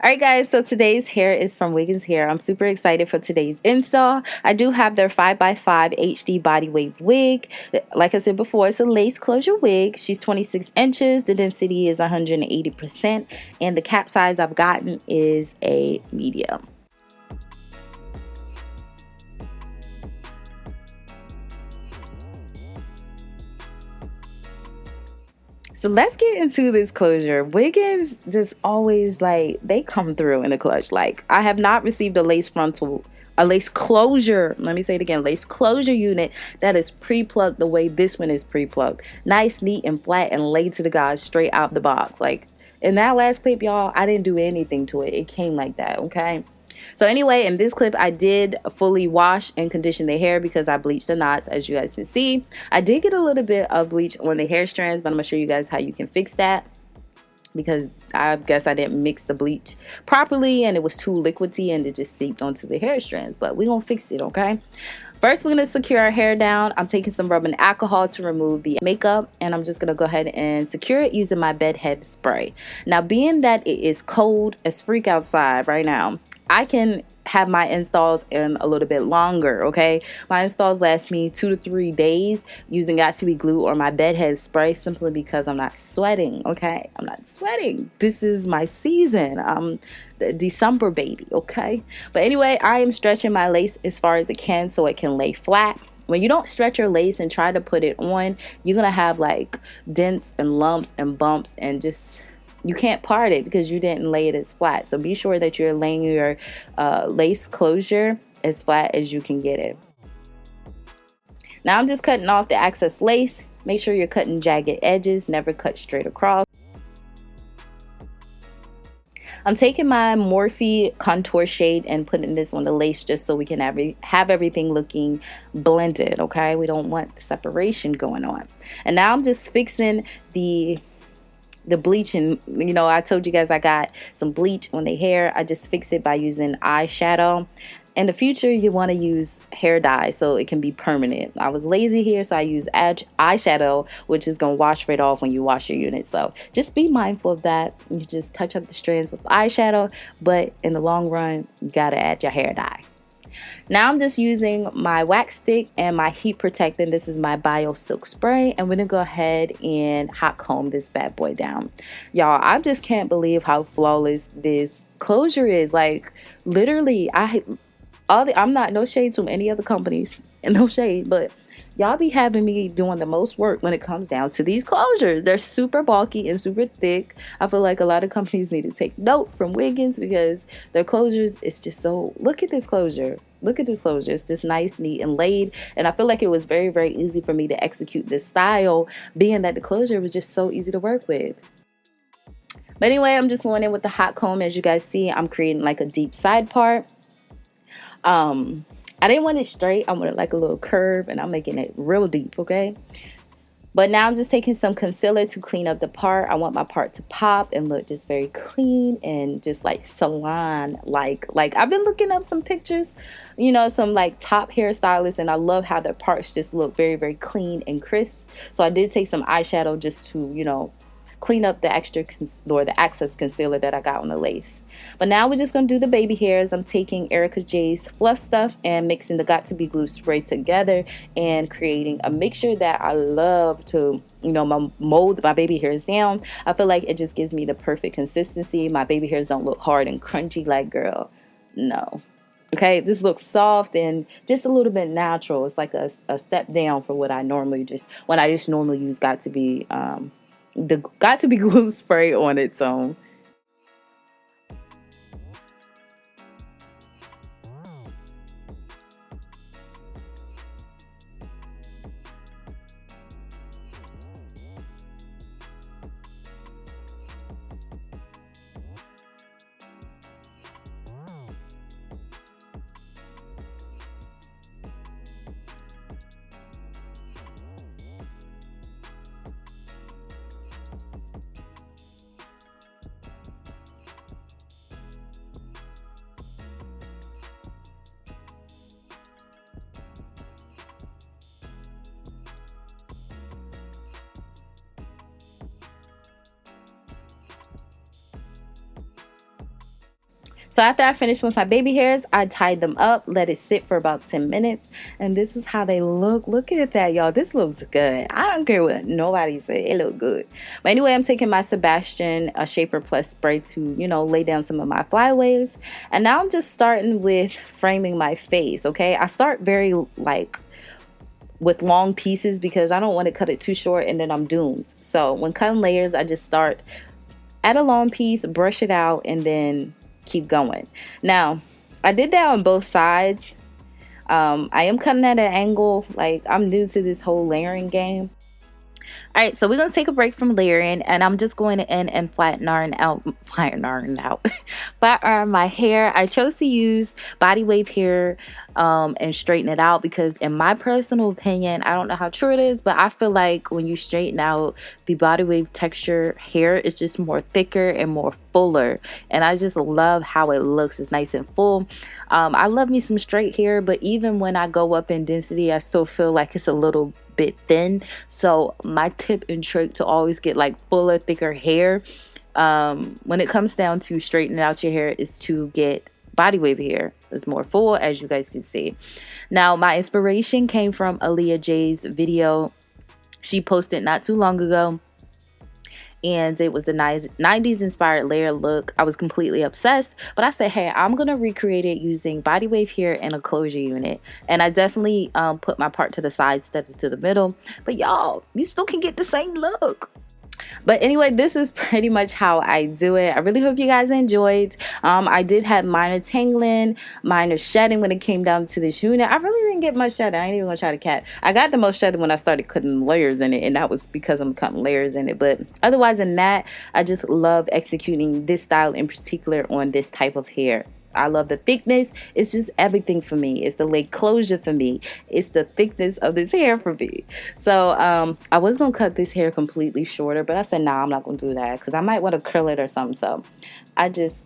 Alright guys, so today's hair is from Wiggins Hair. I'm super excited for today's install. I do have their 5x5 HD body wave wig. Like I said before, it's a lace closure wig. She's 26 inches. The density is 180%. And the cap size I've gotten is a medium. So let's get into this closure. Wiggins just always they come through in a clutch. Like, I have not received a lace frontal, a lace closure. Let me say it again, lace closure unit that is pre-plucked the way this one is pre-plucked. Nice, neat, and flat and laid to the guys straight out the box. Like in that last clip, y'all, I didn't do anything to it. It came like that, okay? So anyway, in this clip, I did fully wash and condition the hair because I bleached the knots, as you guys can see. I did get a little bit of bleach on the hair strands, but I'm going to show you guys how you can fix that because I guess I didn't mix the bleach properly and it was too liquidy and it just seeped onto the hair strands. But we're going to fix it, okay? First, we're going to secure our hair down. I'm taking some rubbing alcohol to remove the makeup, and I'm just going to go ahead and secure it using my bed head spray. Now, being that it is cold as freak outside right now, I can have my installs in a little bit longer, okay? My installs last me 2 to 3 days using Got To Be Glue or my bed head spray simply because I'm not sweating, okay? I'm not sweating. This is my season. I'm the December baby, okay? But anyway, I am stretching my lace as far as it can so it can lay flat. When you don't stretch your lace and try to put it on, you're gonna have like dents and lumps and bumps and just... you can't part it because you didn't lay it as flat. So be sure that you're laying your lace closure as flat as you can get it. Now I'm just cutting off the excess lace. Make sure you're cutting jagged edges, never cut straight across. I'm taking my Morphe contour shade and putting this on the lace just so we can have everything looking blended, okay? We don't want separation going on. And now I'm just fixing the bleaching. You know, I told you guys I got some bleach on the hair. I just fix it by using eyeshadow. In the future, you want to use hair dye so it can be permanent. I was lazy here, so I use eyeshadow, which is going to wash right off when you wash your unit. So just be mindful of that. You just touch up the strands with eyeshadow, but in the long run, you got to add your hair dye. Now I'm just using my wax stick and my heat protectant. This is my BiosilkSilk spray, and we're gonna go ahead and hot comb this bad boy down. Y'all, I just can't believe how flawless this closure is. Like, literally, I'm not, no shade to any other companies and no shade, but y'all be having me doing the most work when it comes down to these closures. They're super bulky and super thick. I feel like a lot of companies need to take note from Wiggins because their closures is just so... look at this closure. Look at this closure. It's just nice, neat, and laid. And I feel like it was very, very easy for me to execute this style, being that the closure was just so easy to work with. But anyway, I'm just going in with the hot comb. As you guys see, I'm creating like a deep side part. I didn't want it straight. I wanted like a little curve, and I'm making it real deep, okay? But now I'm just taking some concealer to clean up the part. I want my part to pop and look just very clean and just like salon like I've been looking up some pictures, you know, some like top hairstylists, and I love how their parts just look very, very clean and crisp. So I did take some eyeshadow just to, you know, clean up the extra or the excess concealer that I got on the lace. But now we're just going to do the baby hairs. I'm taking Erica J's Fluff Stuff and mixing the Got To Be Glue spray together and creating a mixture that I love to, you know, mold my baby hairs down. I feel like it just gives me the perfect consistency. My baby hairs don't look hard and crunchy like, girl, no. Okay, this looks soft and just a little bit natural. It's like a step down from what I normally normally use Got To Be the Got To Be Glue spray on its own. So after I finished with my baby hairs, I tied them up, let it sit for about 10 minutes, and this is how they look. Look at that, y'all. This looks good. I don't care what nobody say. It look good. But anyway, I'm taking my Sebastian Shaper Plus spray to, lay down some of my flyaways. And now I'm just starting with framing my face, okay? I start very, with long pieces because I don't want to cut it too short and then I'm doomed. So when cutting layers, I just start at a long piece, brush it out, and then keep going. Now, I did that on both sides. I am cutting at an angle. Like, I'm new to this whole layering game. All right, so we're going to take a break from layering, and I'm just going to end and flat iron out my hair. I chose to use body wave hair and straighten it out because in my personal opinion, I don't know how true it is, but I feel like when you straighten out the body wave texture hair, is just more thicker and more fuller, and I just love how it looks. It's nice and full. I love me some straight hair, but even when I go up in density, I still feel like it's a little bit thin. So my tip and trick to always get like fuller, thicker hair when it comes down to straightening out your hair is to get body wave hair. It's more full, as you guys can see. Now, my inspiration came from Aaliyah J's video. She posted not too long ago, and it was the 90s inspired layer look. I was completely obsessed, but I said, hey, I'm gonna recreate it using body wave hair and a closure unit. And I definitely put my part to the side, stepped to the middle, but y'all, you still can get the same look. But anyway, this is pretty much how I do it. I really hope you guys enjoyed. I did have minor tangling, minor shedding when it came down to this unit. I really didn't get much shedding. I ain't even gonna try to cap. I got the most shedding when I started cutting layers in it, and that was because I'm cutting layers in it. But otherwise than that, I just love executing this style in particular on this type of hair. I love the thickness. It's just everything for me. It's the leg closure for me. It's the thickness of this hair for me. So I was going to cut this hair completely shorter, but I said, nah, I'm not going to do that because I might want to curl it or something. So I just,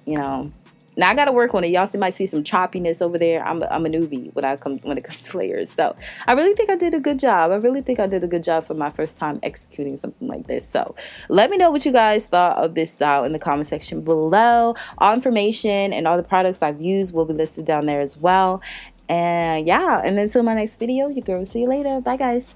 now I got to work on it. Y'all might see some choppiness over there. I'm a newbie when it comes to layers. So I really think I did a good job. I really think I did a good job for my first time executing something like this. So let me know what you guys thought of this style in the comment section below. All information and all the products I've used will be listed down there as well. And yeah, and until my next video, you girl will see you later. Bye guys.